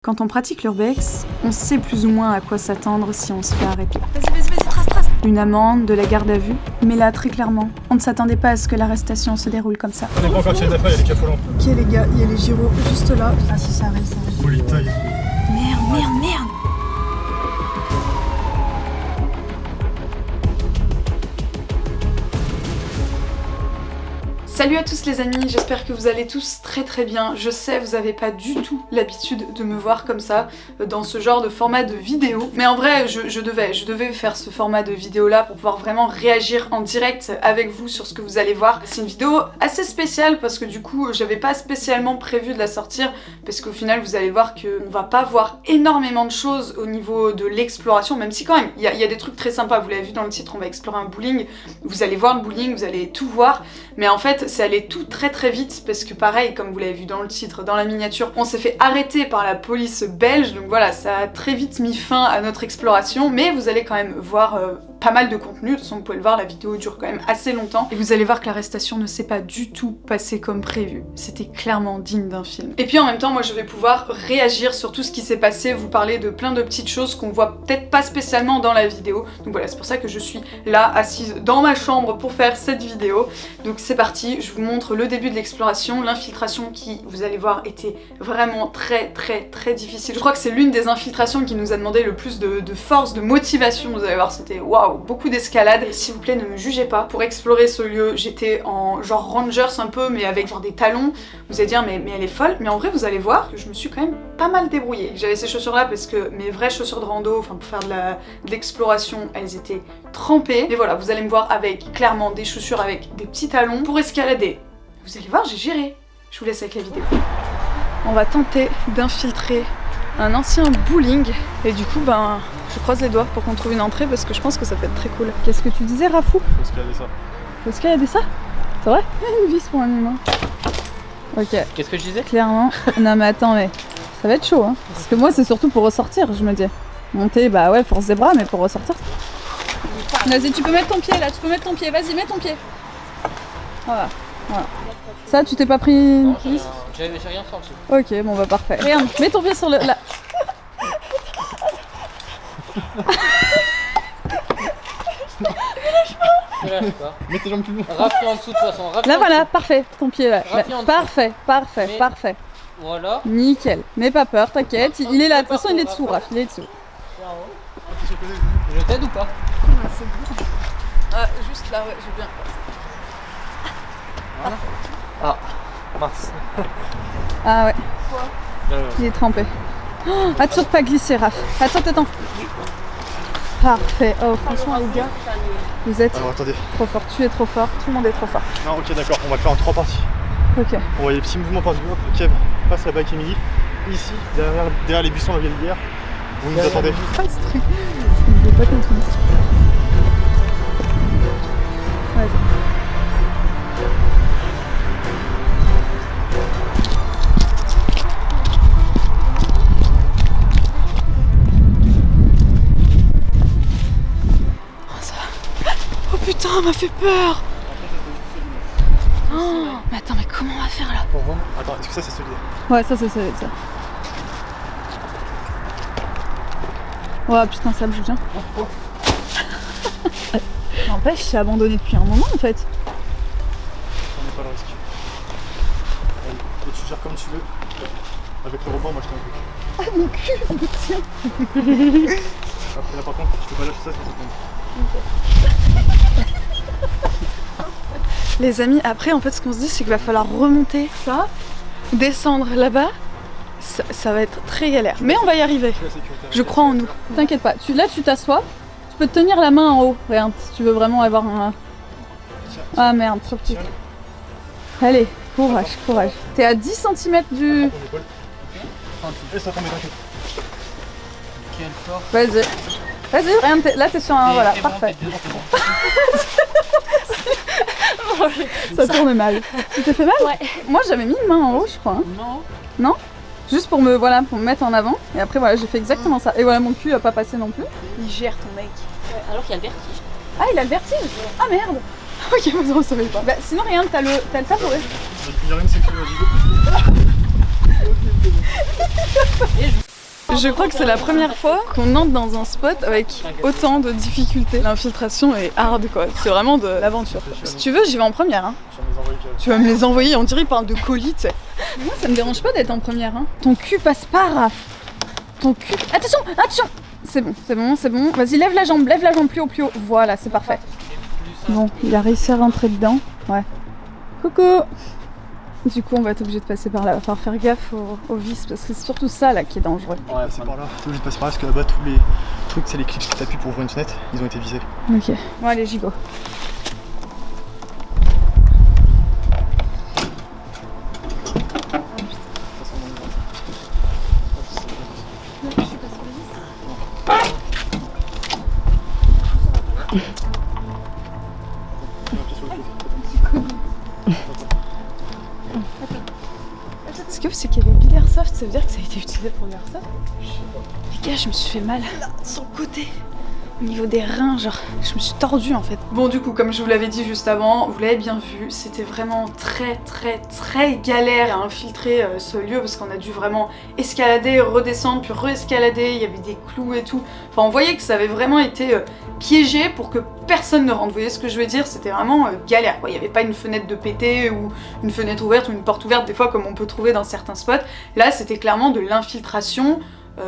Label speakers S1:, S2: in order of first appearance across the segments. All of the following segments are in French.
S1: Quand on pratique l'urbex, on sait plus ou moins à quoi s'attendre si on se fait arrêter.
S2: Vas-y, trace.
S1: Une amende, de la garde à vue. Mais là, très clairement, on ne s'attendait pas à ce que l'arrestation se déroule comme ça.
S3: On est pas encore tiré d'affaire, il y a les cafolantes.
S1: Ok les gars, il y a les gyros juste là. Ah si ça arrive, ça arrive.
S3: Bolitaille.
S2: Merde.
S1: Salut à tous les amis, j'espère que vous allez tous très bien. Je sais, vous avez pas du tout l'habitude de me voir comme ça, dans ce genre de format de vidéo. Mais en vrai, je devais faire ce format de vidéo là pour pouvoir vraiment réagir en direct avec vous sur ce que vous allez voir. C'est une vidéo assez spéciale parce que du coup, j'avais pas spécialement prévu de la sortir parce qu'au final, vous allez voir qu'on va pas voir énormément de choses au niveau de l'exploration, même si quand même, il y a des trucs très sympas. Vous l'avez vu dans le titre, on va explorer un bowling. Vous allez voir le bowling, vous allez tout voir. Mais en fait, c'est allé tout très vite parce que pareil, comme vous l'avez vu dans le titre, dans la miniature, on s'est fait arrêter par la police belge, donc voilà, ça a très vite mis fin à notre exploration, mais vous allez quand même voir pas mal de contenu. De toute façon, vous pouvez le voir, la vidéo dure quand même assez longtemps, et vous allez voir que l'arrestation ne s'est pas du tout passée comme prévu. C'était clairement digne d'un film. Et puis en même temps, moi je vais pouvoir réagir sur tout ce qui s'est passé, vous parler de plein de petites choses qu'on voit peut-être pas spécialement dans la vidéo, donc voilà, c'est pour ça que je suis là, assise dans ma chambre pour faire cette vidéo. Donc c'est parti, je vous montre le début de l'exploration. L'infiltration qui, vous allez voir, était vraiment très difficile. Je crois que c'est l'une des infiltrations qui nous a demandé le plus de force, de motivation. Vous allez voir, c'était waouh, beaucoup d'escalade. S'il vous plaît, ne me jugez pas. Pour explorer ce lieu, j'étais en genre rangers un peu, mais avec genre des talons. Vous allez dire, mais elle est folle. Mais en vrai, vous allez voir que je me suis quand même pas mal débrouillée. J'avais ces chaussures-là parce que mes vraies chaussures de rando, enfin pour faire de l'exploration, elles étaient trempées. Mais voilà, vous allez me voir avec clairement des chaussures avec des petits talons pour escalader. Vous allez voir, j'ai géré. Je vous laisse avec la vidéo. On va tenter d'infiltrer un ancien bowling. Et du coup, ben, je croise les doigts pour qu'on trouve une entrée parce que je pense que ça peut être très cool. Qu'est-ce que tu disais, Rafou?
S3: Faut escalader ça.
S1: Faut escalader ça? C'est vrai? Une vis pour un humain. Ok.
S4: Qu'est-ce que je disais?
S1: Clairement. Non mais attends, mais ça va être chaud, hein. Parce que moi, c'est surtout pour ressortir, je me dis. Monter, bah ouais, force des bras, mais pour ressortir. Vas-y, tu peux mettre ton pied là, tu peux mettre ton pied. Vas-y, mets ton pied. Voilà. Ça, tu t'es pas pris une vis?
S4: J'ai rien fait en dessous.
S1: Ok, bon bah parfait. Regarde, mets ton pied sur le... là.
S3: Mets tes jambes plus loin.
S4: Rafi en dessous de toute façon.
S1: Là voilà, parfait, ton pied là. Parfait.
S4: Voilà.
S1: Nickel. N'aie pas peur, t'inquiète, il est là, de toute façon il est dessous, Raph, il est dessous.
S4: Je t'aide ou pas?
S1: C'est bon. Ah, juste là, ouais, j'ai bien.
S4: Voilà. Ah, mince.
S1: Ah ouais. Quoi? Il est trempé. Oh, attention de pas glisser, Raph. Attends. Parfait. Oh, franchement, les gars, vous êtes
S3: Alors attendez.
S1: trop fort. Tu es trop fort. Tout le monde est trop fort.
S3: Non, ok, d'accord, on va le faire en 3 parties.
S1: Ok.
S3: On voit les petits mouvements par du hop. Kev, passe la bague Emily. Ici, derrière les buissons, la vieille. Vous nous attendez.
S1: Pas ce truc. Ça me fait pas ton truc. Vas-y. Putain, elle m'a fait peur! Oh, mais attends, mais comment on va faire là?
S3: Attends, est-ce que ça c'est solide?
S1: Ouais, ça c'est solide, ça. Ouais, putain, ça bouge bien. N'empêche, c'est abandonné depuis un moment en fait.
S3: On n'est pas le risque. Allez, et tu gères comme tu veux. Avec le rebond, moi je tiens un truc.
S1: Ah, mon cul, me tient!
S3: Après là par contre, je peux pas lâcher ça, c'est tout.
S1: Les amis, après en fait ce qu'on se dit c'est qu'il va falloir remonter ça, descendre là-bas, ça va être très galère. Mais on va y arriver, je crois en nous. T'inquiète pas, là tu t'assois, tu peux te tenir la main en haut, regarde, si tu veux vraiment avoir un... Ah merde, trop petit. Allez, courage. T'es à 10 cm du...
S3: Et ça tombe, t'inquiète.
S4: Quelle force.
S1: Vas-y, regarde, là t'es sur un... Voilà, parfait. Ça tourne mal. Tu t'es fait mal?
S2: Ouais.
S1: Moi j'avais mis une main en haut, je crois. Hein. Non? Juste pour me mettre en avant. Et après voilà, j'ai fait exactement ça. Et voilà, mon cul a pas passé non plus. Il gère ton mec.
S2: Ouais, alors qu'il y a le vertige.
S1: Ah, il a le vertige? Ah merde. Ok, vous ne savez pas. Bah sinon rien, t'as le tabouret.
S3: Il y a rien de sécurité.
S4: Et je...
S1: Je crois que c'est la première fois qu'on entre dans un spot avec autant de difficultés. L'infiltration est hard quoi, c'est vraiment de l'aventure. Si tu veux, j'y vais en première. Hein. Tu vas me les envoyer, on dirait qu'ils parlent de colis, tu sais. Moi ça me dérange pas d'être en première. Hein. Ton cul passe pas, Raph. Ton cul... Attention, attention. C'est bon, c'est bon, c'est bon. Vas-y, lève la jambe plus haut, plus haut. Voilà, c'est parfait. Bon, il a réussi à rentrer dedans. Ouais. Coucou. Du coup, on va être obligé de passer par là. Il va falloir faire gaffe aux vis parce que c'est surtout ça là qui est dangereux.
S3: Ouais, c'est par là. T'es obligé de passer par là parce que là-bas, tous les trucs, c'est les clips que t'appuies pour ouvrir une fenêtre, ils ont été visés.
S1: Ok. Bon, allez, j'y go. Ce que c'est qu'il y a des billes airsoft, ça veut dire que ça a été utilisé pour l'airsoft? Les gars, je me suis fait mal là, sur le côté. Au niveau des reins, genre, je me suis tordue en fait. Bon, du coup, comme je vous l'avais dit juste avant, vous l'avez bien vu, c'était vraiment très galère à infiltrer ce lieu parce qu'on a dû vraiment escalader, redescendre, puis re-escalader. Il y avait des clous et tout. Enfin, on voyait que ça avait vraiment été piégé pour que personne ne rentre. Vous voyez ce que je veux dire? C'était vraiment galère, quoi. Il n'y avait pas une fenêtre de pété ou une fenêtre ouverte ou une porte ouverte, des fois, comme on peut trouver dans certains spots. Là, c'était clairement de l'infiltration.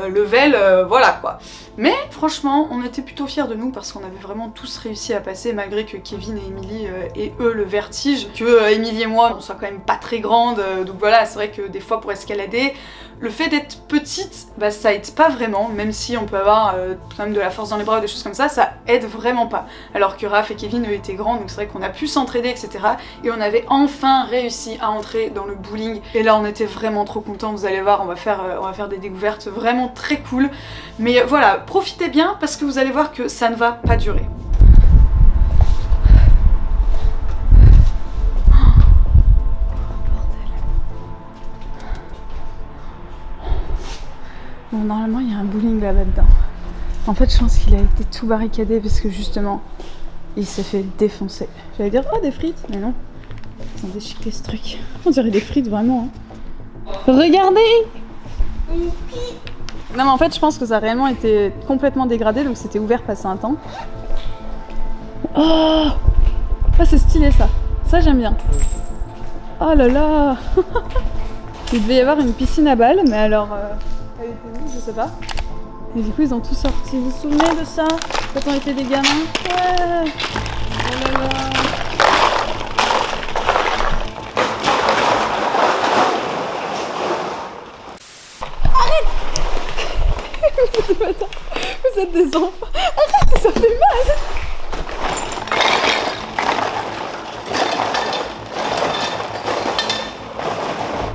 S1: Level, voilà quoi. Mais franchement, on était plutôt fiers de nous parce qu'on avait vraiment tous réussi à passer malgré que Kevin et Emily aient eux le vertige, que Emily et moi on soit quand même pas très grandes, donc voilà, c'est vrai que des fois pour escalader, le fait d'être petite, bah ça aide pas vraiment, même si on peut avoir quand même de la force dans les bras ou des choses comme ça aide vraiment pas. Alors que Raph et Kevin eux étaient grands, donc c'est vrai qu'on a pu s'entraider, etc. Et on avait enfin réussi à entrer dans le bowling. Et là on était vraiment trop contents, vous allez voir, on va faire des découvertes vraiment très cool. Mais voilà, profitez bien parce que vous allez voir que ça ne va pas durer. Bon, normalement il y a un bowling là-bas dedans. En fait je pense qu'il a été tout barricadé parce que justement il s'est fait défoncer. J'allais dire oh des frites, mais non. Ils ont déchiqueté ce truc. On dirait des frites vraiment. Hein. Regardez. Non mais en fait je pense que ça a réellement été complètement dégradé donc c'était ouvert passé un temps. Oh, oh c'est stylé ça. Ça j'aime bien. Oh là là. Il devait y avoir une piscine à balles mais alors... Elle était où? Je sais pas. Et du coup ils ont tout sorti. Vous vous souvenez de ça? Quand on était des gamins? Ouais. Oh là là. Arrête. Vous êtes des enfants. Arrête, ça fait mal.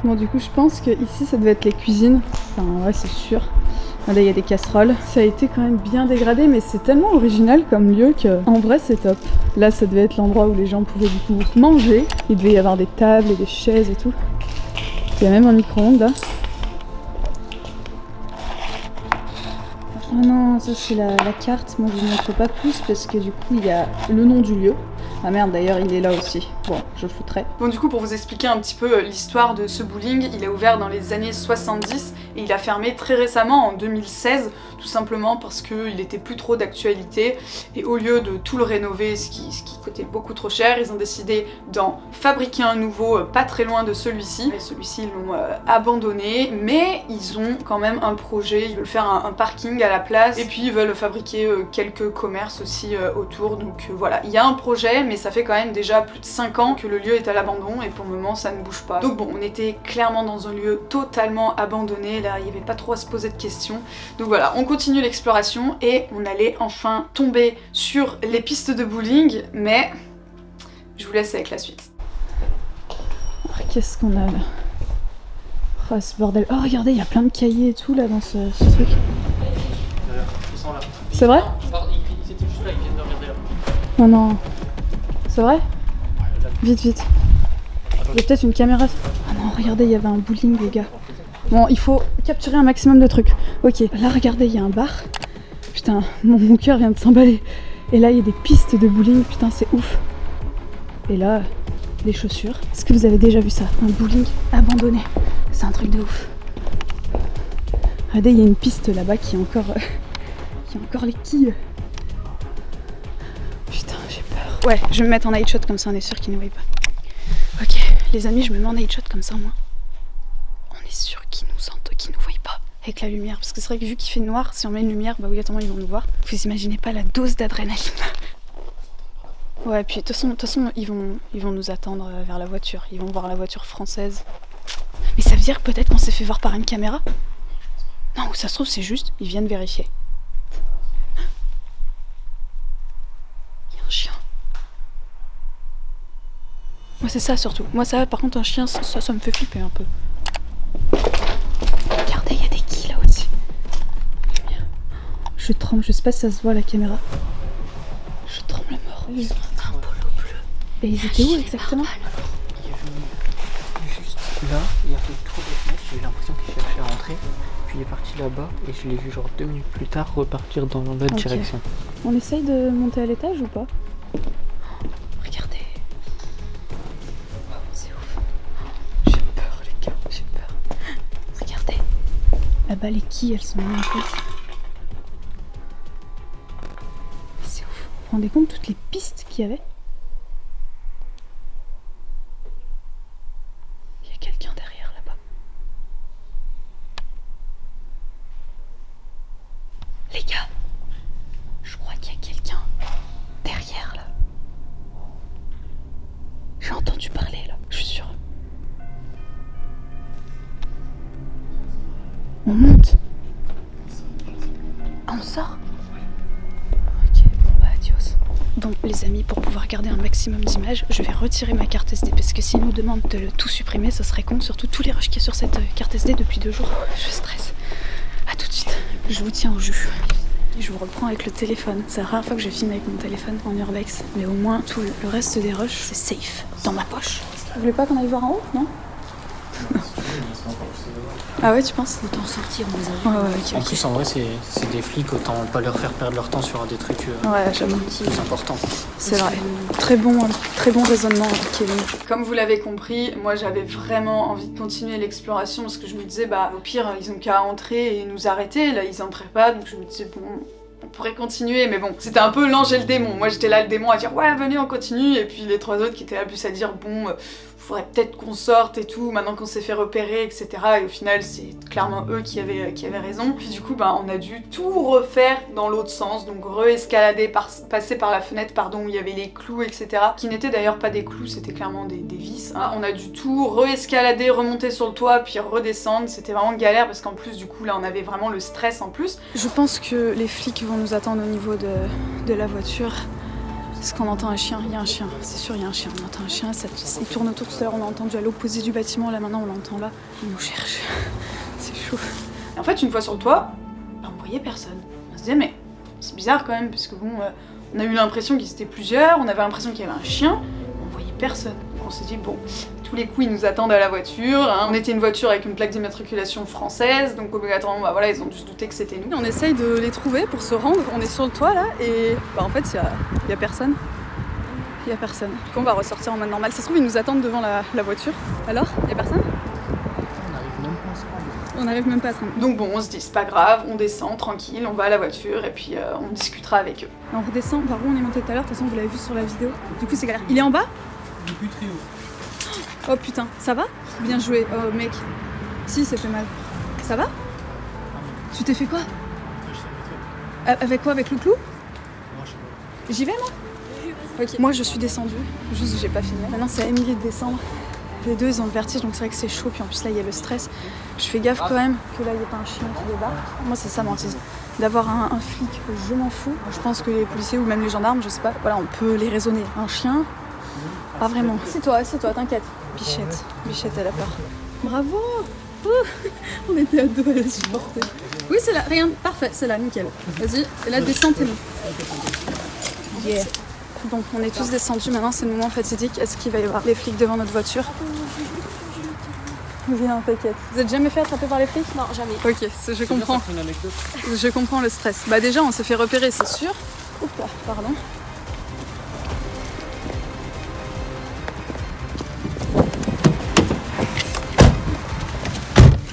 S1: Bon du coup je pense que ici ça devait être les cuisines. Enfin ouais c'est sûr. Là il y a des casseroles. Ça a été quand même bien dégradé mais c'est tellement original comme lieu que en vrai c'est top. Là ça devait être l'endroit où les gens pouvaient du coup manger. Il devait y avoir des tables et des chaises et tout. Il y a même un micro-ondes là. Oh non ça c'est la carte. Moi je vous montre pas plus parce que du coup il y a le nom du lieu. Ah merde d'ailleurs il est là aussi, bon je le foutrai. Bon du coup pour vous expliquer un petit peu l'histoire de ce bowling, il a ouvert dans les années 70 et il a fermé très récemment en 2016, tout simplement parce qu'il était plus trop d'actualité et au lieu de tout le rénover, ce qui coûtait beaucoup trop cher, ils ont décidé d'en fabriquer un nouveau pas très loin de celui-ci. Et celui-ci ils l'ont abandonné, mais ils ont quand même un projet, ils veulent faire un parking à la place et puis ils veulent fabriquer quelques commerces aussi autour, donc voilà, il y a un projet mais ça fait quand même déjà plus de 5 ans que le lieu est à l'abandon et pour le moment ça ne bouge pas. Donc bon, on était clairement dans un lieu totalement abandonné, là il n'y avait pas trop à se poser de questions. Donc voilà, on continue l'exploration et on allait enfin tomber sur les pistes de bowling, mais je vous laisse avec la suite. Qu'est-ce qu'on a là? Oh ce bordel, oh regardez, il y a plein de cahiers et tout là dans ce truc. C'est vrai?
S4: C'était juste là, ils viennent de regarder là.
S1: Non non. C'est vrai? Vite, vite. Il y a peut-être une caméra. Ah non, regardez, il y avait un bowling, les gars. Bon, il faut capturer un maximum de trucs. Ok, là, regardez, il y a un bar. Putain, mon cœur vient de s'emballer. Et là, il y a des pistes de bowling. Putain, c'est ouf. Et là, les chaussures. Est-ce que vous avez déjà vu ça? Un bowling abandonné. C'est un truc de ouf. Regardez, il y a une piste là-bas qui est encore les quilles. Putain, j'ai peur. Ouais, je vais me mettre en night shot comme ça, on est sûr qu'ils ne voient pas. Ok, les amis, je me mets en night shot comme ça, au moins. On est sûr qu'ils nous voient pas avec la lumière. Parce que c'est vrai que vu qu'il fait noir, si on met une lumière, bah obligatoirement ils vont nous voir. Vous imaginez pas la dose d'adrénaline. Ouais, puis de toute façon, ils vont nous attendre vers la voiture. Ils vont voir la voiture française. Mais ça veut dire peut-être qu'on s'est fait voir par une caméra? Non, ça se trouve, c'est juste, ils viennent vérifier. Il y a un chien. Moi, c'est ça surtout. Moi, ça, par contre, un chien, ça me fait flipper un peu. Regardez, il y a des quilles là au-dessus. Je tremble, je sais pas si ça se voit à la caméra. Je tremble à mort.
S2: Un polo bleu.
S1: Et ils étaient où exactement?
S4: Il est venu juste là, il a fait le tour des fenêtres, j'ai eu l'impression qu'il cherchait à rentrer. Puis il est parti là-bas et je l'ai vu genre 2 minutes plus tard repartir dans l'autre direction.
S1: On essaye de monter à l'étage ou pas? Regardez. Wow, c'est ouf. J'ai peur les gars, j'ai peur. Regardez. Là-bas les quilles elles sont mises en place. C'est ouf. Vous vous rendez compte toutes les pistes qu'il y avait? Il y a quelqu'un derrière là-bas. Les gars, je crois qu'il y a quelqu'un derrière là. J'ai entendu parler là, je suis sûre. On monte. Ah, on sort? Ok, bon bah adios. Bon les amis, pour pouvoir garder un maximum d'images, je vais retirer ma carte SD parce que s'ils nous demandent de le tout supprimer, ça serait con, surtout tous les rushs qu'il y a sur cette carte SD depuis 2 jours. Je stresse. A tout de suite. Je vous tiens au jus. Et je vous reprends avec le téléphone. C'est la première fois que je filme avec mon téléphone en urbex. Mais au moins, tout le reste des rushs, c'est safe. Dans ma poche. Vous voulez pas qu'on aille voir en haut, non? Ah ouais, tu penses?
S2: Autant sortir, on les a vus.
S1: Ouais, ok,
S4: En
S1: ok.
S4: plus en vrai c'est des flics, autant pas leur faire perdre leur temps sur des trucs
S1: Ouais, j'avoue.
S4: plus importants.
S1: C'est vrai. Très bon raisonnement, Kevin. Comme vous l'avez compris, moi j'avais vraiment envie de continuer l'exploration parce que je me disais, bah au pire, ils ont qu'à entrer et nous arrêter. Là, ils entraient pas, donc je me disais, bon, on pourrait continuer, mais bon, c'était un peu l'ange et le démon. Moi j'étais là, le démon, à dire, ouais, venez, on continue. Et puis les 3 autres qui étaient là plus à dire, bon, faudrait peut-être qu'on sorte et tout, maintenant qu'on s'est fait repérer, etc. Et au final, c'est clairement eux qui avaient raison. Puis du coup, bah, on a dû tout refaire dans l'autre sens, donc re-escalader, passer par la fenêtre, pardon, où il y avait les clous, etc. Qui n'étaient d'ailleurs pas des clous, c'était clairement des vis. Hein. On a dû tout re-escalader, remonter sur le toit, puis redescendre. C'était vraiment galère parce qu'en plus, du coup, là, on avait vraiment le stress en plus. Je pense que les flics vont nous attendre au niveau de la voiture. Est-ce qu'on entend un chien? Il y a un chien, c'est sûr, il y a un chien. On entend un chien, il tourne autour. Tout à l'heure, on l'a entendu à l'opposé du bâtiment, là maintenant on l'entend là. Il nous cherche. C'est chaud. Et en fait, une fois sur le toit, bah, on voyait personne. On se disait, mais c'est bizarre quand même, parce que bon, on a eu l'impression qu'ils étaient plusieurs, on avait l'impression qu'il y avait un chien, on voyait personne. Donc on s'est dit, bon, tous les coups ils nous attendent à la voiture. Hein. On était une voiture avec une plaque d'immatriculation française, donc obligatoirement, bah voilà, ils ont dû se douter que c'était nous. On essaye de les trouver pour se rendre. On est sur le toit là, et bah en fait, il y a personne. Il y a personne. Du coup, on va ressortir en mode normal. Ça se trouve, ils nous attendent devant la voiture. Alors, il y a personne? On n'arrive même pas à se rendre. Donc bon, on se dit, c'est pas grave, on descend tranquille, on va à la voiture et puis on discutera avec eux. On redescend par où on est monté tout à l'heure, de toute façon, vous l'avez vu sur la vidéo. Du coup, c'est galère. Il est en bas?
S4: Il est plus très haut.
S1: Oh putain, ça va? Bien joué, oh mec. Si, ça fait mal. Ça va? Tu t'es fait quoi? Avec quoi? Avec le clou? J'y vais moi? Ok. Moi je suis descendue, juste j'ai pas fini. Maintenant c'est à Émilie de descendre. Les deux ils ont le vertige donc c'est vrai que c'est chaud, puis en plus là il y a le stress. Je fais gaffe quand même que là il n'y ait pas un chien qui débarque. Moi c'est ça mon hantise. D'avoir un flic, je m'en fous. Je pense que les policiers ou même les gendarmes, je sais pas, voilà, on peut les raisonner. Un chien, pas vraiment. Assieds-toi, t'inquiète. Bichette elle a peur. Bravo! On était à deux à la supporter. Oui c'est là, rien, parfait, c'est là, nickel. Vas-y, et là descends tes mains. Yeah. Bon, on est tous descendus, maintenant c'est le moment fatidique. Est-ce qu'il va y avoir les flics devant notre voiture? Viens, t'inquiète. Vous êtes jamais fait attraper par les flics?
S2: Non, jamais.
S1: Ok, je comprends.
S4: Une anecdote.
S1: Je comprends le stress. Bah déjà, on s'est fait repérer, c'est sûr. Oups là, pardon.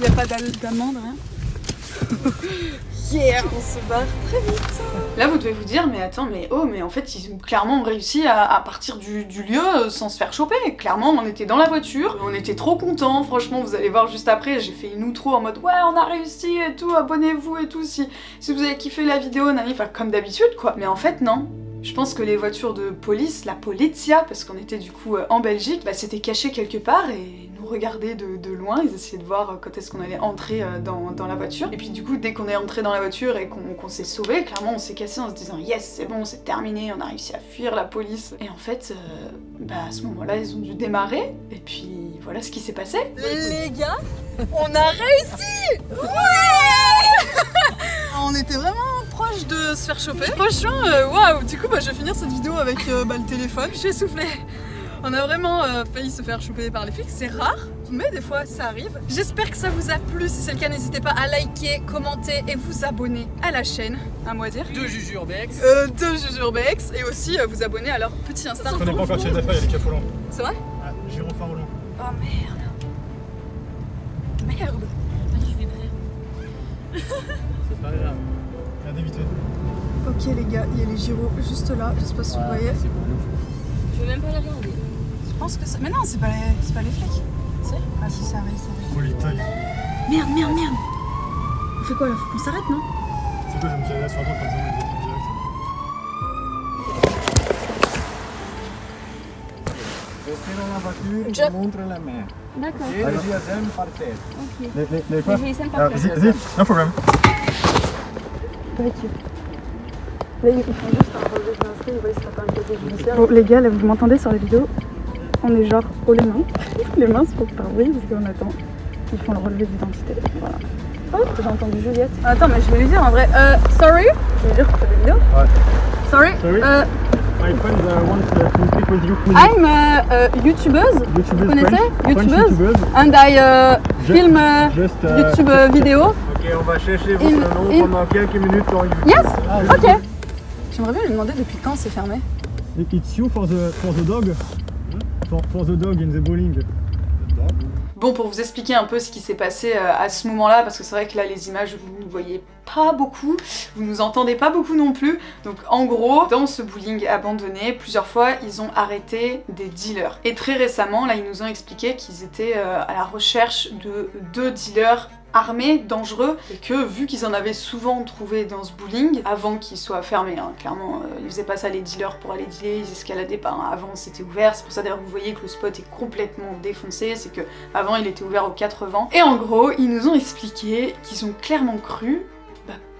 S1: Il n'y a pas d'amende, rien? Yeah, on se barre très vite. Là vous devez vous dire mais attends mais en fait ils ont clairement réussi à partir du lieu sans se faire choper. Clairement on était dans la voiture, on était trop contents, franchement vous allez voir juste après, j'ai fait une outro en mode ouais on a réussi et tout, abonnez-vous et tout si vous avez kiffé la vidéo, nani, enfin comme d'habitude quoi. Mais en fait non. Je pense que les voitures de police, la Polizia, parce qu'on était du coup en Belgique, bah s'étaient cachées quelque part et nous regardaient de loin, ils essayaient de voir quand est-ce qu'on allait entrer dans la voiture. Et puis du coup, dès qu'on est entré dans la voiture et qu'on s'est sauvé, clairement on s'est cassé en se disant yes, c'est bon, c'est terminé, on a réussi à fuir la police. Et en fait, bah à ce moment-là, ils ont dû démarrer, et puis voilà ce qui s'est passé. Les gars, on a réussi! Ouais! On était vraiment proche de se faire choper. Franchement, waouh! Du coup, bah, je vais finir cette vidéo avec le téléphone. J'ai soufflé. On a vraiment failli se faire choper par les flics. C'est rare, mais des fois ça arrive. J'espère que ça vous a plu. Si c'est le cas, n'hésitez pas à liker, commenter et vous abonner à la chaîne. À moi dire.
S3: De Jujurbex.
S1: De Jujurbex. Et aussi vous abonner à leur petit Insta.
S3: Ça dépend quand il y a des affaires, il y a les cafolons.
S1: C'est vrai?
S3: Ouais, gyrophare au long.
S1: Oh merde. Merde.
S2: Allez, je vais briller.
S3: C'est pas grave. Regardez vite fait.
S1: Ok les gars, il y a les gyros juste là. Je sais pas si vous voyez.
S3: C'est bon.
S2: Je vais même pas la regarder.
S1: Je pense que c'est... Mais non, c'est pas les flics. C'est? Ah si, ça arrive, ça arrive.
S3: Oh les tailles.
S1: Merde. On fait quoi là? Faut qu'on s'arrête, non?
S3: C'est quoi, je me suis allé sur la droite comme ça, on les a pris direct.
S5: Restez dans la voiture,
S2: Je-
S5: montre la main.
S2: D'accord.
S5: Et le GSM par terre.
S2: Ok.
S3: Les quoi?
S2: Je vais essayer de
S3: Ah,
S2: partir.
S3: vas-y, no problème.
S1: Bon les gars, là vous m'entendez sur la vidéo, on est genre haut les mains. Les mains c'est pour faire bruit parce qu'on attend. Ils font le relevé d'identité. Voilà. Oh, j'ai entendu Juliette. Attends, mais je vais lui dire en vrai. Sorry. Je vais lui dire pour la vidéo.
S3: Ouais.
S1: Sorry.
S3: Sorry. My friend wants to speak with you.
S1: I'm a YouTubeuse. Vous connaissez? YouTubeuse. And I film
S3: Just,
S1: YouTube vidéo.
S5: Ok, on va chercher votre nom
S1: in-
S5: pendant quelques minutes en YouTube.
S1: Yes. Ok. J'aimerais bien lui demander depuis quand c'est fermé.
S3: It's you for the dog? For the dog in the bowling. Bon, pour vous expliquer un peu ce qui s'est passé à ce moment-là, parce que c'est vrai que là, les images, vous ne voyez pas beaucoup, vous nous entendez pas beaucoup non plus. Donc en gros, dans ce bowling abandonné, plusieurs fois, ils ont arrêté des dealers. Et très récemment, là, ils nous ont expliqué qu'ils étaient à la recherche de 2 dealers armés, dangereux, et que vu qu'ils en avaient souvent trouvé dans ce bowling, avant qu'il soit fermé, hein, clairement, ils faisaient pas ça les dealers pour aller dealer, ils escaladaient pas, hein. Avant c'était ouvert, c'est pour ça d'ailleurs vous voyez que le spot est complètement défoncé, c'est que avant il était ouvert aux 4 vents. Et en gros, ils nous ont expliqué qu'ils ont clairement cru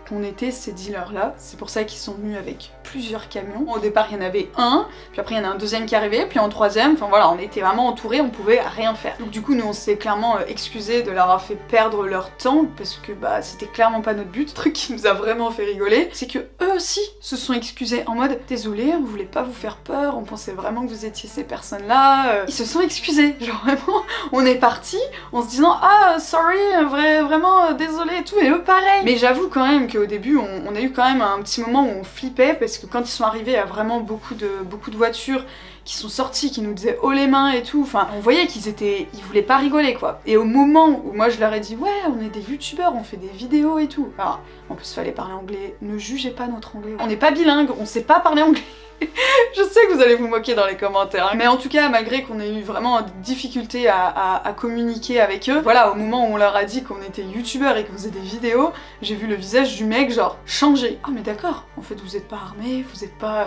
S3: qu'on était ces dealers-là. C'est pour ça qu'ils sont venus avec plusieurs camions. Au départ, il y en avait un, puis après il y en a un deuxième qui est arrivé, puis un troisième, enfin voilà, on était vraiment entourés, on pouvait rien faire. Donc du coup, nous on s'est clairement excusé de leur avoir fait perdre leur temps, parce que bah c'était clairement pas notre but. Le truc qui nous a vraiment fait rigoler, c'est que eux aussi se sont excusés en mode « Désolé, on voulait pas vous faire peur, on pensait vraiment que vous étiez ces personnes-là. Ils se sont excusés, genre vraiment, on est parti en se disant « Ah, sorry, vraiment, désolé et tout », et eux pareil. Mais j'avoue quand même qu'au début, on a eu quand même un petit moment où on flippait, parce que quand ils sont arrivés, il y a vraiment beaucoup de voitures qui sont sorties, qui nous disaient haut les mains et tout, enfin on voyait ils voulaient pas rigoler quoi. Et au moment où moi je leur ai dit ouais on est des youtubeurs, on fait des vidéos et tout, alors en plus fallait parler anglais, ne jugez pas notre anglais, on n'est pas bilingue, on sait pas parler anglais. Je sais que vous allez vous moquer dans les commentaires, mais en tout cas, malgré qu'on ait eu vraiment des difficultés à communiquer avec eux, voilà, au moment où on leur a dit qu'on était youtubeurs et qu'on faisait des vidéos, j'ai vu le visage du mec genre changer. Ah mais d'accord, en fait vous êtes pas armés, vous êtes pas...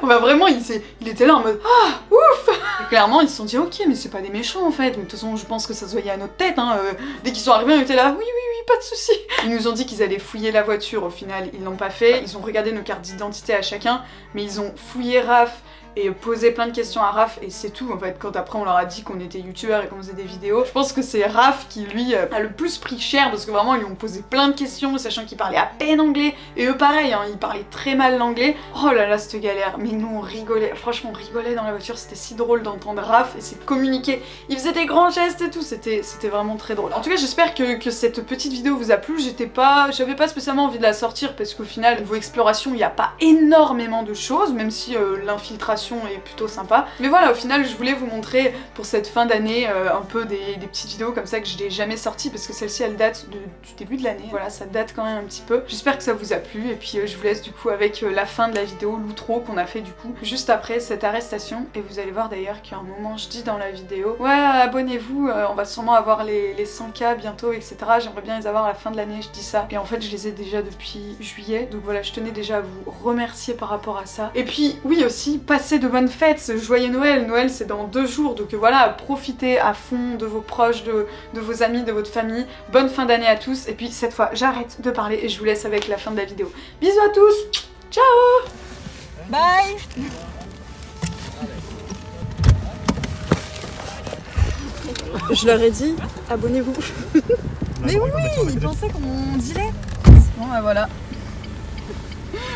S3: Enfin vraiment, il était là en mode ah ouf. Et clairement ils se sont dit ok mais c'est pas des méchants en fait, mais de toute façon je pense que ça se voyait à notre tête, hein. Dès qu'ils sont arrivés on était là oui pas de soucis. Ils nous ont dit qu'ils allaient fouiller la voiture, au final ils l'ont pas fait, ils ont regardé nos cartes d'identité à chacun, mais ils ont fouillé Raph et posé plein de questions à Raph et c'est tout en fait. Quand après on leur a dit qu'on était youtubeurs et qu'on faisait des vidéos, je pense que c'est Raph qui lui a le plus pris cher parce que vraiment ils lui ont posé plein de questions sachant qu'il parlait à peine anglais et eux pareil, hein, ils parlaient très mal l'anglais. Oh là là cette galère, mais nous on rigolait, franchement on rigolait dans la voiture, c'était si drôle d'entendre Raph et c'est communiquer, il faisait des grands gestes et tout, c'était vraiment très drôle. En tout cas j'espère que cette petite vidéo vous a plu, j'avais pas spécialement envie de la sortir parce qu'au final niveau exploration il n'y a pas énormément de choses, même si l'infiltration
S1: décoration est plutôt sympa. Mais voilà, au final je voulais vous montrer pour cette fin d'année un peu des petites vidéos comme ça que je n'ai jamais sorties parce que celle-ci elle date du début de l'année. Voilà, ça date quand même un petit peu. J'espère que ça vous a plu et puis je vous laisse du coup avec la fin de la vidéo, l'outro qu'on a fait du coup juste après cette arrestation. Et vous allez voir d'ailleurs qu'à un moment je dis dans la vidéo ouais abonnez-vous, on va sûrement avoir les 100K bientôt etc. J'aimerais bien les avoir à la fin de l'année, je dis ça. Et en fait je les ai déjà depuis juillet. Donc voilà, je tenais déjà à vous remercier par rapport à ça. Et puis oui aussi, passez de bonnes fêtes, joyeux Noël. Noël c'est dans 2 jours, donc voilà, profitez à fond de vos proches, de vos amis, de votre famille. Bonne fin d'année à tous. Et puis cette fois j'arrête de parler et je vous laisse avec la fin de la vidéo. Bisous à tous, ciao.
S3: Bye. Je leur ai dit, abonnez-vous. Mais oui, ils pensaient qu'on dealait. Bon bah voilà.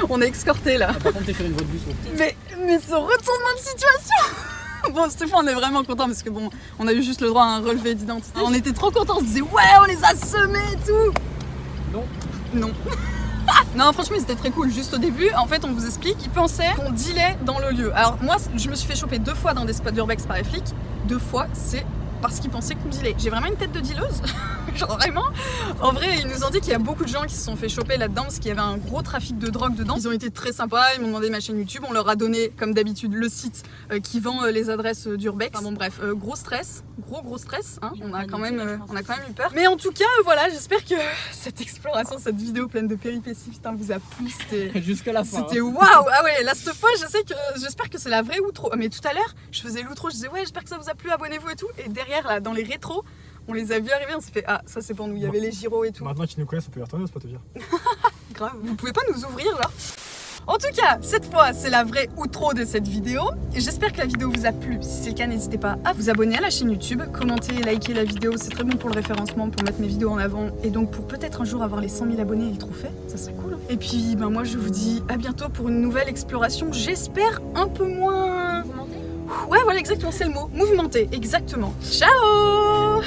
S3: On est escortés là.
S4: Ah, par contre, t'es sur une voie de bus.
S3: Mais ce retournement de situation. Bon Stéphane, on est vraiment content parce que bon, on a eu juste le droit à un relevé d'identité. On était trop contents, on se disait ouais, on les a semés et tout.
S4: Non.
S3: Non. Non franchement c'était très cool, juste au début en fait on vous explique, ils pensaient qu'on dealait dans le lieu. Alors moi je me suis fait choper 2 fois dans des spots d'urbex par les flics, 2 fois c'est parce qu'ils pensaient qu'on dealait. J'ai vraiment une tête de dealeuse, genre vraiment. En vrai ils nous ont dit qu'il y a beaucoup de gens qui se sont fait choper là-dedans parce qu'il y avait un gros trafic de drogue dedans. Ils ont été très sympas, ils m'ont demandé ma chaîne YouTube, on leur a donné comme d'habitude le site qui vend les adresses d'urbex. Enfin bon bref, gros stress, gros stress, hein. On a quand même eu peur. Mais en tout cas voilà, j'espère que cette exploration, cette vidéo pleine de péripéties, putain vous a plu, c'était
S4: jusqu'à la fin.
S3: C'était waouh. Ah ouais, là cette fois j'espère que c'est la vraie outro. Mais tout à l'heure je faisais l'outro, je disais ouais j'espère que ça vous a plu, abonnez-vous et tout. Et derrière là dans les rétros, on les a vus arriver, on s'est fait ah ça c'est pour nous, il y avait les gyros et tout.
S5: Maintenant qu'ils nous connaissent, on peut y retourner, c'est pas te dire.
S3: Grave, vous pouvez pas nous ouvrir là? En tout cas, cette fois, c'est la vraie outro de cette vidéo. J'espère que la vidéo vous a plu. Si c'est le cas, n'hésitez pas à vous abonner à la chaîne YouTube, commenter, liker la vidéo. C'est très bon pour le référencement, pour mettre mes vidéos en avant. Et donc pour peut-être un jour avoir les 100 000 abonnés et le trophée. Ça serait cool. Et puis, ben, moi, je vous dis à bientôt pour une nouvelle exploration. J'espère un peu moins...
S2: Mouvementé ?
S3: Ouais, voilà, exactement, c'est le mot. Mouvementé, exactement. Ciao!